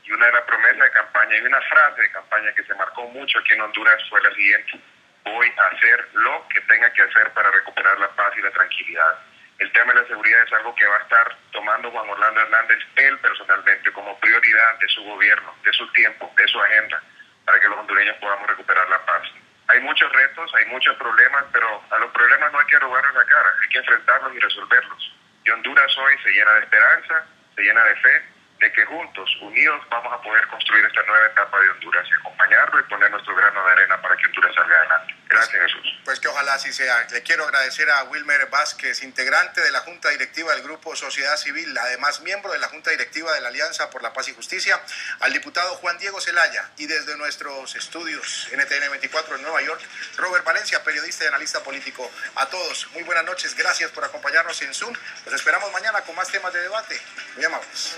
Y una de las promesas de campaña y una frase de campaña que se marcó mucho aquí en Honduras fue la siguiente: voy a hacer lo que tenga que hacer para recuperar la paz y la tranquilidad. El tema de la seguridad es algo que va a estar tomando Juan Orlando Hernández, él personalmente, como prioridad de su gobierno, de su tiempo, de su agenda, para que los hondureños podamos recuperar la paz. Hay muchos retos, hay muchos problemas, pero a los problemas no hay que robarles la cara, hay que enfrentarlos y resolverlos. Y Honduras hoy se llena de esperanza, se llena de fe, de que juntos, unidos, vamos a poder construir esta nueva etapa de Honduras y acompañarlo y poner nuestro grano de arena para que Honduras salga adelante. Gracias, Jesús. Pues que ojalá así sea. Le quiero agradecer a Wilmer Vázquez, integrante de la Junta Directiva del Grupo Sociedad Civil, además miembro de la Junta Directiva de la Alianza por la Paz y Justicia, al diputado Juan Diego Zelaya, y desde nuestros estudios NTN 24 en Nueva York, Robert Valencia, periodista y analista político. A todos, muy buenas noches, gracias por acompañarnos en Zoom. Los esperamos mañana con más temas de debate. Muy amables.